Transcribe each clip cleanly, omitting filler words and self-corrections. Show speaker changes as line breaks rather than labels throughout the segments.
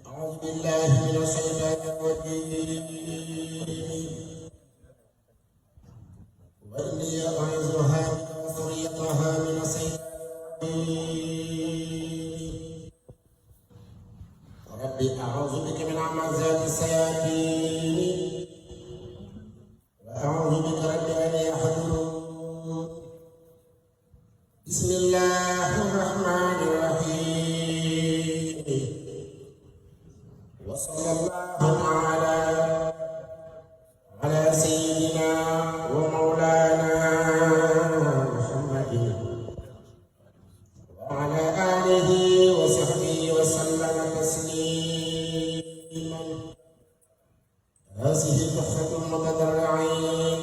أعوذ بالله من الشيطان الرجيم وإني أعوذها بك وذريتها من الشيطان الرجيم ربي أعوذ بك من همزات الشياطين وأعوذ بك رب أن يحضرون بسم الله الرحمن الرحيم وصلى الله على سيدنا ومولانا محمد وعلى آله وصحبه وسلم تسليما. هذه تحفة المتضرعين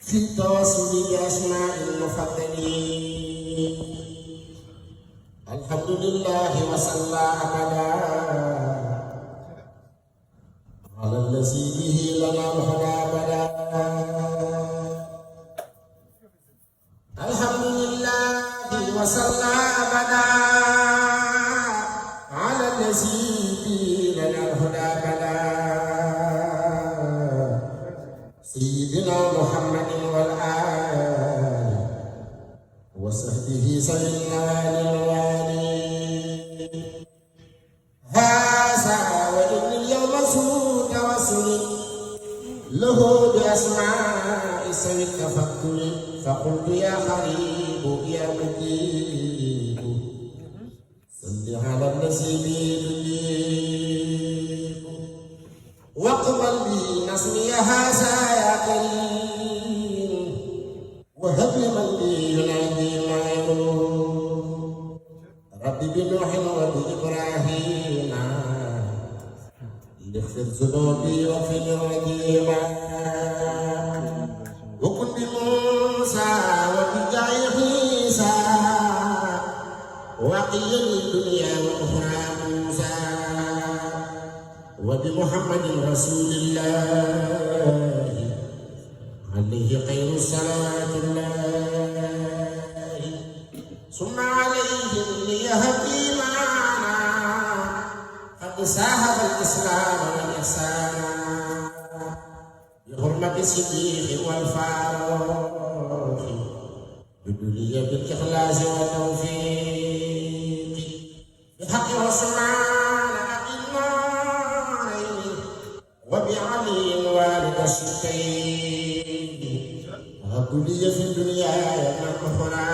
في التواصل بأسماء المفضلين. الحمد لله وصلى أبدا على الذي به لنا الهدى أبدا. الحمد لله وصلى أبدا على الذي به لنا الهدى أبدا سيدنا محمد والآل وصحبه سيدنا الوالي. هذا وإن اليوم سوء توسل له بأسماء سوي التفكر فقلت يا قريب يا مجيب صل على الذي به تجيب واقبل بي نسمي هذا يا كريم وهب لمن لي ينادي ما يروم ربي بنوح وبإبراهيم اغفر ذنوبي واغفر الرجيم وكن بموسى وبجاه عيسى وقيا الدنيا واخرى موسى وبمحمد رسول الله عليه خير الصلاة الله ثم عليهم ليهدي معنا قد ساهب الإسلام والإحسان بحرمة الصديق والفاروق بالدنيا بالإخلاص والتوفيق بحق عثمان أبي النورين وبعلي والد الشقين هب لي في الدنيا والأخرى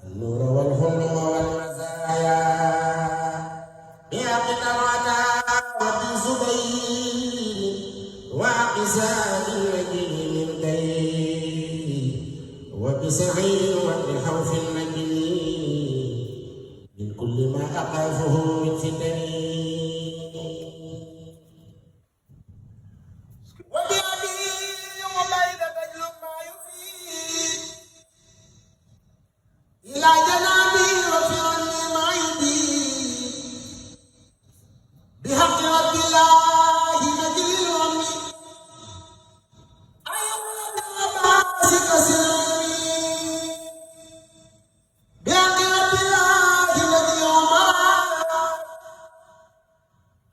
النور والحلم والمزايا بحق الردى وبزبير وعقزان النجم من دين وبسعيد وبحوف النجم من كل ما أخافه من فتن إلى جنابي وفي عني معيدي بحق رب الله نجل الرمي أيوة باسك سلمي بحق رب الله الذي أمر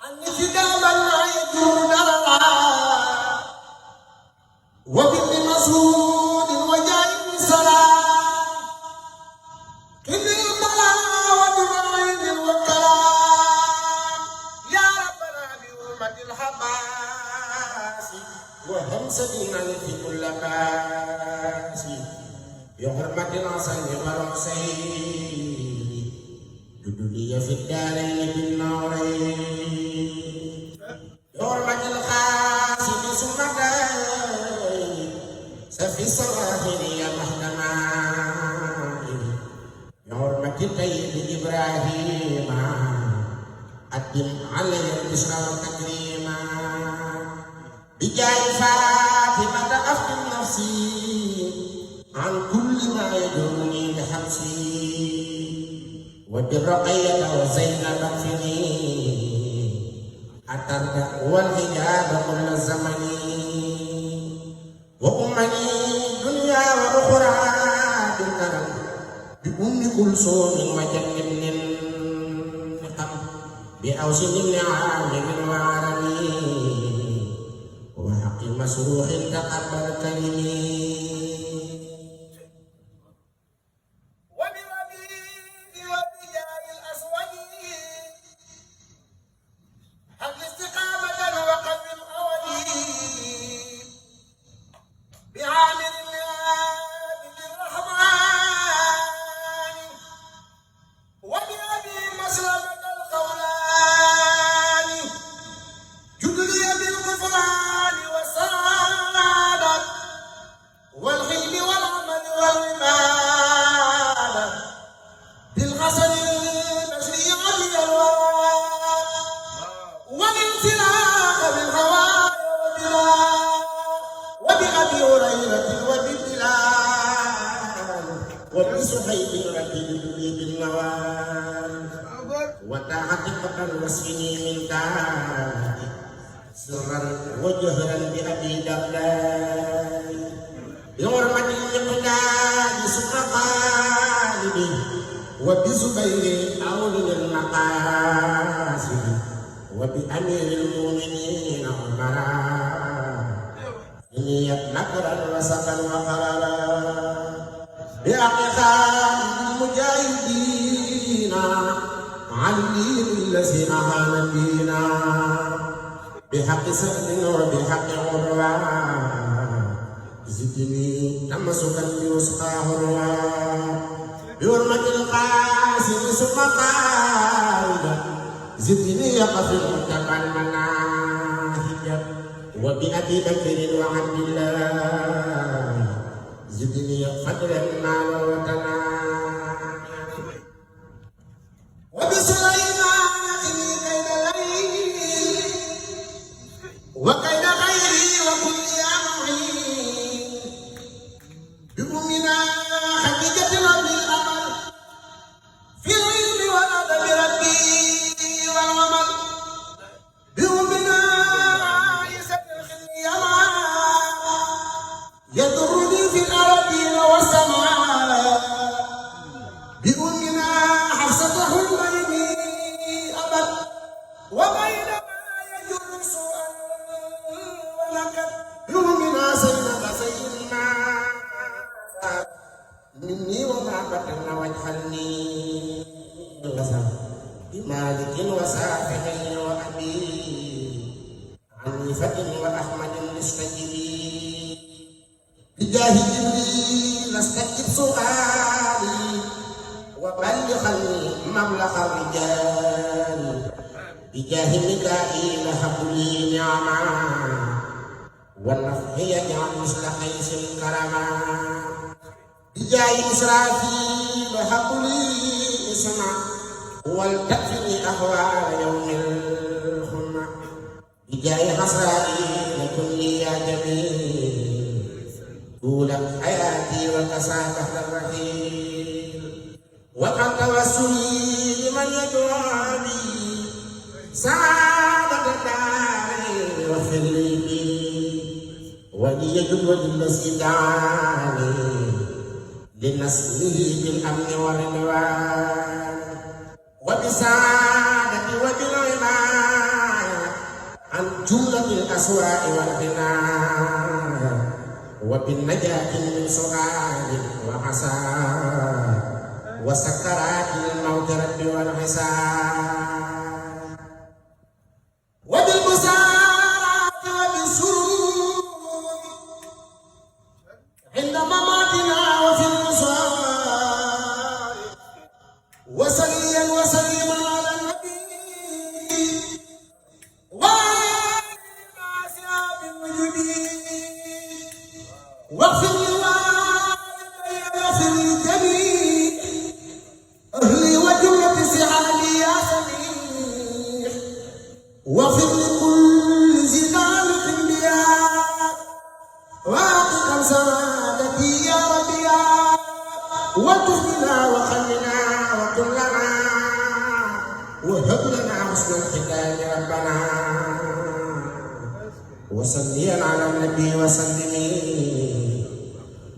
أن كتابا ما يجور دررا وبن مسعود وجاء صلاة وهمسدنا في كل باس بحرمة الحسن والحسين ددولي في الدارين بالنورين بحرمة القاسم سمدين سفي الصراحين يا محكمين بحرمة الطيب إبراهيم أد أدم علي البشرى والتكريما بجاه فاطمة أفقد نفسي عن كل ما يدعوني لحبسي وبالرقية وزينب اكفني الترك والحجاب كل الزمن وأمني دنيا وأخرى بالكرم بأم كلثوم وجنب النقم بأوس بن عامر وعربي وحق مسروح تقبل كلمي وبصحيح ربي بالنوال وتعتقد وسني من دار سرا وجهرا بأبي درداء بحرمة المقداد سكر قالبي وبزبير أولي المقاصد وبأمير المؤمنين عمرا إني مكرا وسقا وقرارا بأقطاب المجاهدين علي الذين هان بنا بحق سرد وبحق عروة زدني تمسكا بوسقى عروة بحرمة القاسم ثم قائدا زدني يقف المتقى المناهج وبأبي بكر وعبد الله زدني قدرا ما وطنا وبسليمان إني كيد الليل وكيد غيري وكل أمري بأمنا خديجة رب الأمل في العلم والأدب ربي والعمل بأمنا عائشة الخلية يضرني في الأراضين والسماء بأمنا حفصة حلميني أبد وبينما يجر سوءا ولكن بأمنا زينب سيدنا مني وما بطن واجعلني بمالك وسافح وأبي عنيفة وأحمد المستجيب بجاه جبريل استجب سؤالي وبلغني مبلغ الرجال بجاه ميكائيل هب لي نعما والنفع يجعل مثل قيس الكرما بجاه إسرافيل هب لي اسما ولتكفني أهوال يوم الخمة بجاه عزرائيل كن لي يا جميل طول حياتي وكسى تحت الرحيل وقد توسلي لمن يدعوني سعادة الدارين واغفر لي وليجد وللذي دعاني لنسله بالأمن والرضوان وبسعادة وبالعناية عن جملة الأسواء والغناء وبالنجاة من سؤال وحساب وسكرات الموت رب والحساب وبالبسارات وبالسرور عند مماتنا وفي النصار وسليا وسليما على النبي واغفر لوالدي واغفر لجميع أهلي وجملة سعادي يا سميع واغفر لكل زلال الانبياء واعطنا سعادتي يا ربي وتهدنا وخلنا وكلنا وهب لنا حسن الختام ربنا وصلي على النبي وسلم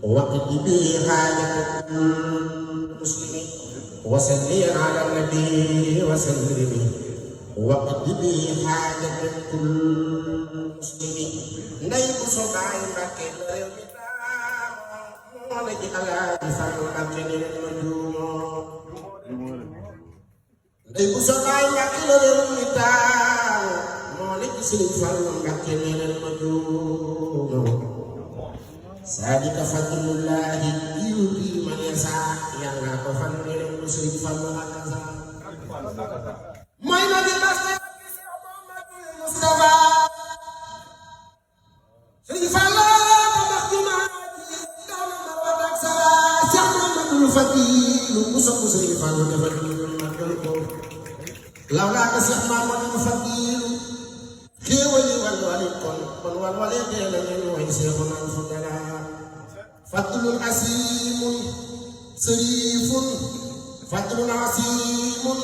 وقد به حاجة المسلمين وصلي على النبي وسلم وقد به حاجة كل مسلم نيب صباح مكة مولد على لسان مكة المجوم نيب صباح مكة مولد سلفان مكة المجوم ذلك فضل الله يؤتي من يشاء يلا فضل المسلم فضل mooy ma di Mustafa Sëriñ Fallu ba max jumaa ji doona ma wadak sa Cheikh Mamadou Fadilu ku sopp Sëriñ Fallu dafa ñu magal ko lawlaa ka Cheikh Mamadou Fadilu xéewali walwali kon walwale teel a ñu way Seexuna Fadala fadlun asimun sërifun fadlun asimun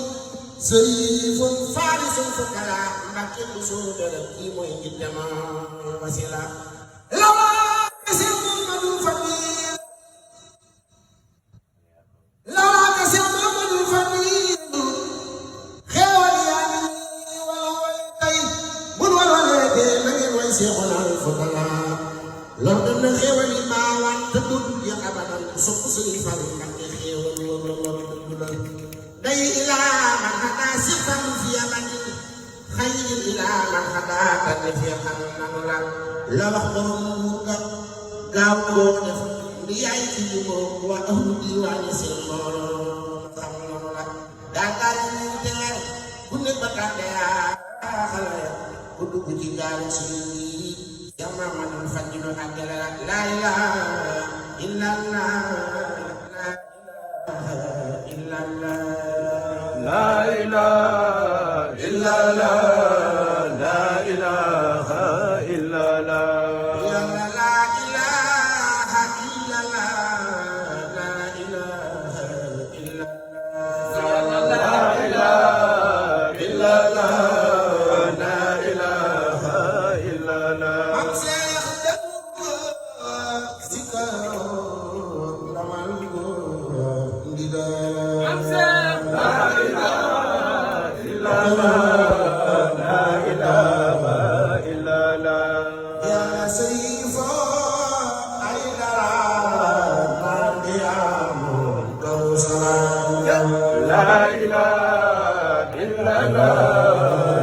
sërifun faarisun fukara Mbàkke bu soo dara kii mooy njiitama wasila lawlaa ka Seex Mamadu Fadil lawlaa ka Seex Mamadu Fadil xéewal yaa ngi nii walwale tey bul walwale tey na ngeen way Seexuna Fadala lor dem na xéewal yi baawaan te dut yi abadan sopp Sëriñ Fallu Mbàkke xéewal lor day ilaa man xadaa sixtan fi abadin xayrin ilaa man xadaa tane fi xam nanu la wax borom nguur ga gaaw koo def ndi yaay ci ñu moom waa ahlu diiwaani seen mbooloo xam nanu la daal ñu teer bu ne ba tànde yaa xala ya ku dugg ci gaalu suñu yi ya Mamadou Fadilu àggale la ilaha illallah
La ilaha illallah, la ilaha illallah.
La ilaha illallah, la ilaha illallah.
La ilaha illallah, la ilaha illallah.
Am Seex dëgg zikar lamal ko ndigal.
Am Seex la ilaha illallah, la ilaha illallah.
Ya Sayfa ay dara mandiamu kawsara.
La ilaha illallah.